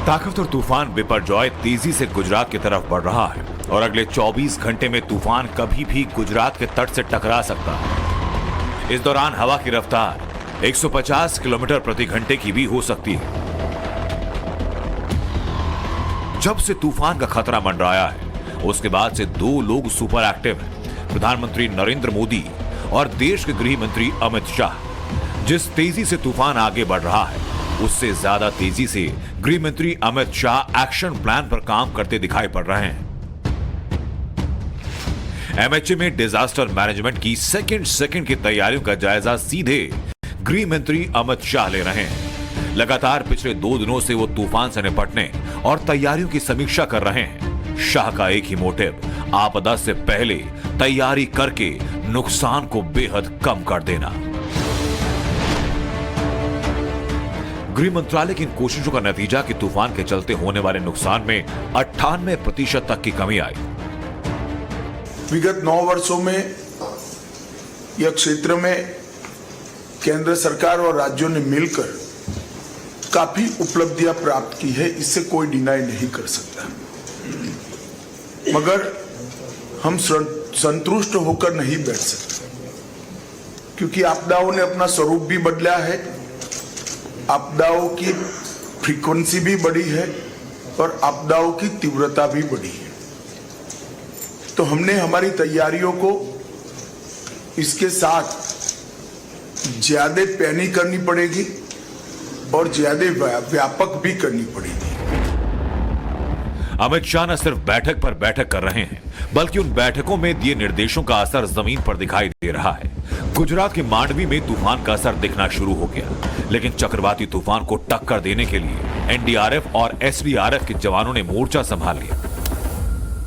ताकतवर तूफान बिपरजॉय तेजी से गुजरात की तरफ बढ़ रहा है और अगले 24 घंटे में तूफान कभी भी गुजरात के तट से टकरा सकता है। इस दौरान हवा की रफ्तार 150 किलोमीटर प्रति घंटे की भी हो सकती है। जब से तूफान का खतरा मंडराया है, उसके बाद से दो लोग सुपर एक्टिव हैं, प्रधानमंत्री नरेंद्र मोदी और देश के गृह मंत्री अमित शाह। जिस तेजी से तूफान आगे बढ़ रहा है, उससे ज्यादा तेजी से गृह मंत्री अमित शाह एक्शन प्लान पर काम करते दिखाई पड़ रहे हैं। एमएचए में डिजास्टर मैनेजमेंट की सेकंड की तैयारियों का जायजा सीधे गृह मंत्री अमित शाह ले रहे हैं। लगातार पिछले 2 दिनों से वो तूफान से निपटने और तैयारियों की समीक्षा कर रहे हैं। शाह का एक ही मोटिव, आपदा से पहले तैयारी करके नुकसान को बेहद कम कर देना। गृह मंत्रालय की इन कोशिशों का नतीजा कि तूफान के चलते होने वाले नुकसान में 98% तक की कमी आई। विगत 9 वर्षों में यह क्षेत्र में केंद्र सरकार और राज्यों ने मिलकर काफी उपलब्धियां प्राप्त की है, इससे कोई डिनाई नहीं कर सकता। मगर हम संतुष्ट होकर नहीं बैठ सकते, क्योंकि आपदाओं ने अपना स्वरूप भी बदला है, आपदाओं की फ्रीक्वेंसी भी बढ़ी है और आपदाओं की तीव्रता भी बढ़ी है। तो हमने हमारी तैयारियों को इसके साथ ज्यादा पैनी करनी पड़ेगी और ज्यादा व्यापक भी करनी पड़ेगी। अमित शाह न सिर्फ बैठक पर बैठक कर रहे हैं, बल्कि उन बैठकों में दिए निर्देशों का असर जमीन पर दिखाई दे रहा है। गुजरात के मांडवी में तूफान का असर दिखना शुरू हो गया, लेकिन चक्रवाती तूफान को टक्कर देने के लिए एनडीआरएफ और एसडीआरएफ के जवानों ने मोर्चा संभाल लिया।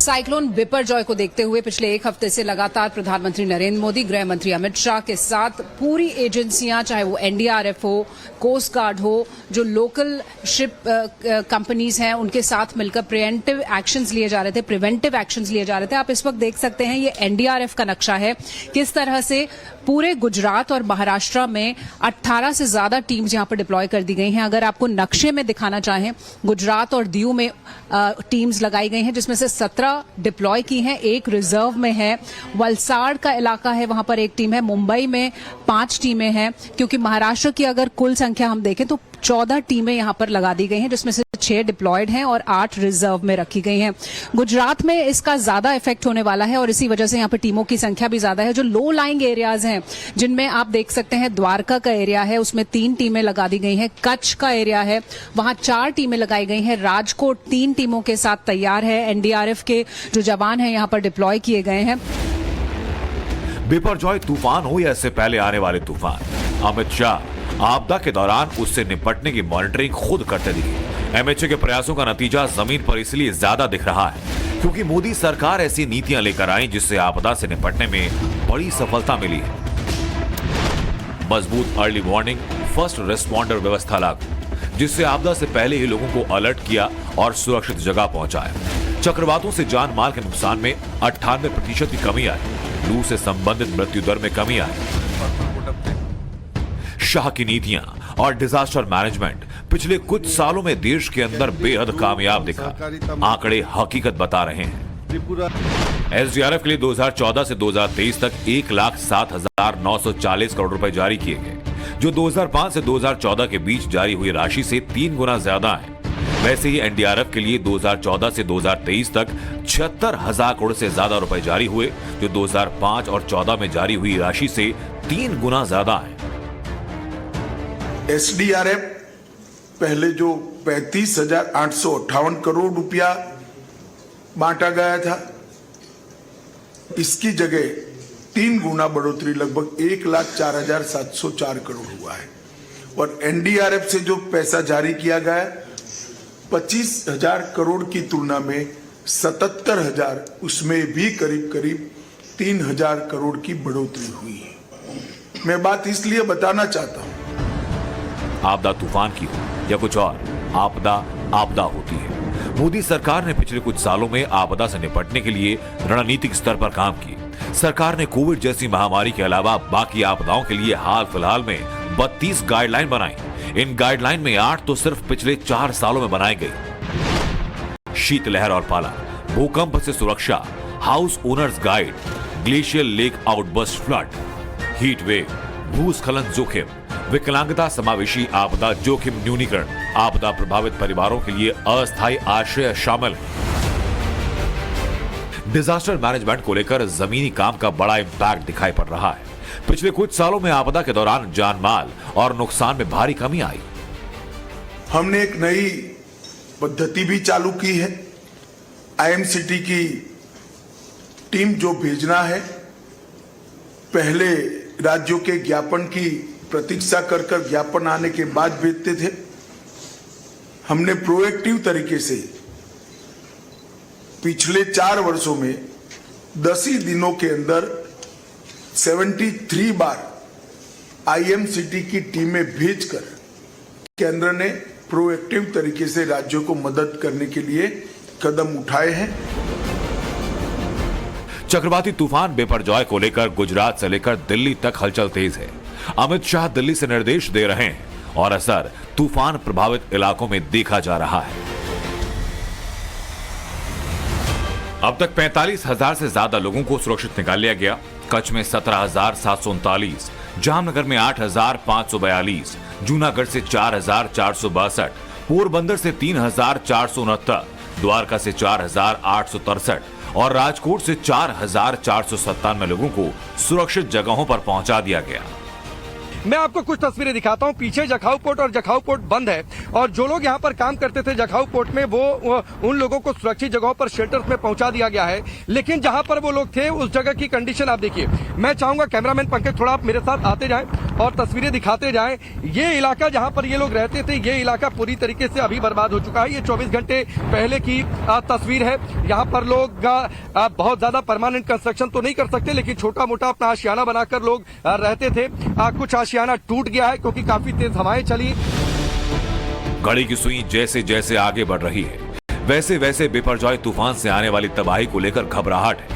साइक्लोन बिपरजॉय को देखते हुए पिछले 1 हफ्ते से लगातार प्रधानमंत्री नरेंद्र मोदी, गृह मंत्री अमित शाह के साथ पूरी एजेंसियां, चाहे वो एनडीआरएफ हो, कोस्ट गार्ड हो, जो लोकल शिप कंपनीज हैं, उनके साथ मिलकर प्रिवेंटिव एक्शंस लिए जा रहे थे। आप इस वक्त देख सकते हैं, ये एनडीआरएफ का नक्शा है, किस तरह से पूरे गुजरात और महाराष्ट्र में 18 से ज्यादा टीम्स यहां पर डिप्लॉय कर दी गई हैं। अगर आपको नक्शे में दिखाना चाहें, गुजरात और दीव में टीम्स लगाई गई हैं, जिसमें से 17 डिप्लॉय की हैं, 1 रिजर्व में है। वलसाड़ का इलाका है, वहां पर 1 टीम है। मुंबई में 5 टीमें हैं, क्योंकि महाराष्ट्र की अगर कुल संख्या हम देखें तो 14 टीमें यहां पर लगा दी गई हैं, जिसमें से 6 डिप्लॉयड हैं और 8 रिजर्व में रखी गई हैं। गुजरात में इसका ज्यादा इफेक्ट होने वाला है और इसी वजह से यहां पर टीमों की संख्या भी ज्यादा है। जो लो लाइंग एरियाज हैं, जिनमें आप देख सकते हैं, द्वारका का एरिया है, उसमें 3 टीमें लगा दी गई हैं। कच्छ का एरिया है, वहां 4 टीमें लगाई गई हैं। राजकोट 3 टीमों के साथ तैयार है। एनडीआरएफ के जो जवान हैं यहां पर डिप्लॉय किए गए हैं। बिपरजॉय तूफान हो या इससे पहले आने वाले तूफान, अमित शाह आपदा के दौरान उससे निपटने की मॉनिटरिंग खुद करते दिखे। एमएचए के प्रयासों का नतीजा जमीन पर इसलिए ज्यादा दिख रहा है, क्योंकि मोदी सरकार ऐसी नीतियां लेकर आई जिससे आपदा से निपटने में बड़ी सफलता मिली है। मजबूत अर्ली वार्निंग, फर्स्ट रिस्पॉन्डर व्यवस्था लागू, जिससे आपदा से पहले ही लोगों को अलर्ट किया और सुरक्षित जगह पहुंचाया। चक्रवातों से जान माल के नुकसान में 98% की कमी आई। लू से संबंधित मृत्यु दर में कमी आई। शाह की नीतियां और डिजास्टर मैनेजमेंट पिछले कुछ सालों में देश के अंदर बेहद कामयाब दिखा। आंकड़े हकीकत बता रहे हैं। एसडीआरएफ के लिए 2014 से 2023 तक 1,07,940 करोड़ रुपए जारी किए गए, जो 2005 से 2014 के बीच जारी हुई राशि से 3 गुना ज्यादा है। वैसे ही एनडीआरएफ के लिए 2014 से 2023 तक 76,000 करोड़ से ज्यादा रुपए जारी हुए, जो 2005 और 14 में जारी हुई राशि से 3 गुना ज्यादा है। एसडीआरएफ पहले जो 35,858 करोड़ रुपया बांटा गया था, इसकी जगह 3 गुना बढ़ोतरी लगभग 1,04,704 करोड़ हुआ है। और एनडीआरएफ से जो पैसा जारी किया गया 25,000 करोड़ की तुलना में 77,000, उसमें भी करीब 3,000 करोड़ की बढ़ोतरी हुई है। मैं बात इसलिए बताना चाहता हूं, आपदा तूफान की हो या कुछ और, आपदा होती है। मोदी सरकार ने पिछले कुछ सालों में आपदा से निपटने के लिए रणनीतिक स्तर पर काम किया। सरकार ने कोविड जैसी महामारी के अलावा बाकी आपदाओं के लिए हाल फिलहाल में 32 गाइडलाइन बनाई। इन गाइडलाइन में 8 तो सिर्फ पिछले 4 सालों में बनाई गई। शीतलहर और पाला, भूकंप से सुरक्षा, house owners guide, glacier lake outburst flood, heat wave, भूस्खलन जोखिम, विकलांगता समावेशी आपदा जोखिम न्यूनीकरण, आपदा प्रभावित परिवारों के लिए अस्थायी आश्रय शामिल। डिजास्टर मैनेजमेंट को लेकर जमीनी काम का बड़ा इंपैक्ट दिखाई पड़ रहा है। पिछले कुछ सालों में आपदा के दौरान जान माल और नुकसान में भारी कमी आई। हमने एक नई पद्धति भी चालू की है। आईएमसीटी की टीम जो भेजना है, पहले राज्यों के ज्ञापन की प्रतीक्षा कर ज्ञापन आने के बाद भेजते थे। हमने प्रोएक्टिव तरीके से पिछले 4 वर्षों में 10 ही दिनों के अंदर 73 बार आईएमसीटी की टीमें भेजकर केंद्र ने प्रोएक्टिव तरीके से राज्यों को मदद करने के लिए कदम उठाए हैं। चक्रवाती तूफान बिपरजॉय को लेकर गुजरात से लेकर दिल्ली तक हलचल तेज है। अमित शाह दिल्ली से निर्देश दे रहे हैं और असर तूफान प्रभावित इलाकों में देखा जा रहा है। अब तक 45,000 से ज्यादा लोगों को सुरक्षित निकाल लिया गया। कच्छ में 17,739, जामनगर में 8,542, जूनागढ़ से 4,462, पोरबंदर से 3,469, द्वारका से 4,863 और राजकोट से 4,497 लोगों को सुरक्षित जगहों पर पहुंचा दिया गया। मैं आपको कुछ तस्वीरें दिखाता हूं। पीछे जखाऊ पोर्ट और जखाऊ पोर्ट बंद है और जो लोग यहां पर काम करते थे जखाऊ पोर्ट में वो उन लोगों को सुरक्षित जगहों पर शेल्टर्स में पहुंचा दिया गया है। लेकिन जहां पर वो लोग थे उस जगह की कंडीशन आप देखिए। मैं चाहूंगा कैमरामैन पंकज थोड़ा आप मेरे साथ आते जाएं और तस्वीरें दिखाते जाएं। ये इलाका जहां पर ये लोग रहते थे, ये इलाका पूरी तरीके से अभी बर्बाद हो चुका है। ये 24 घंटे पहले की तस्वीर है। यहाँ पर लोग बहुत ज्यादा परमानेंट कंस्ट्रक्शन तो नहीं कर सकते, लेकिन छोटा मोटा अपना आशियाना बनाकर लोग रहते थे। कुछ आशियाना टूट गया है क्योंकि काफी तेज हवाएं चली। घड़ी की सुई जैसे जैसे आगे बढ़ रही है, वैसे वैसे बिपरजॉय तूफान से आने वाली तबाही को लेकर घबराहट है।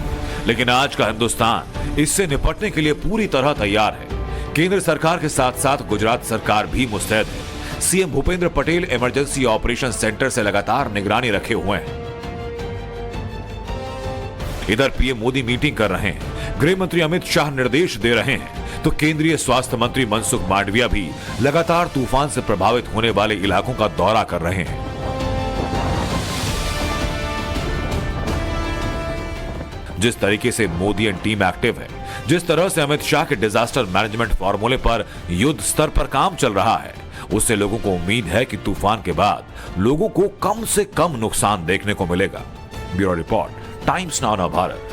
लेकिन आज का हिंदुस्तान इससे निपटने के लिए पूरी तरह तैयार है। केंद्र सरकार के साथ साथ गुजरात सरकार भी मुस्तैद है। CM Bhupendra Patel emergency operation centre से लगातार निगरानी रखे हुए हैं। इधर पीएम मोदी मीटिंग कर रहे हैं, गृह मंत्री अमित शाह निर्देश दे रहे हैं, तो केंद्रीय स्वास्थ्य मंत्री मनसुख मांडविया भी लगातार तूफान से प्रभावित होने वाले इलाकों का दौरा कर रहे हैं। जिस तरीके से मोदी एंड टीम एक्टिव है, जिस तरह से अमित शाह के डिजास्टर मैनेजमेंट फॉर्मूले पर युद्ध स्तर पर काम चल रहा है, उससे लोगों को उम्मीद है कि तूफान के बाद लोगों को कम से कम नुकसान देखने को मिलेगा। Bureau report, times now Bharat.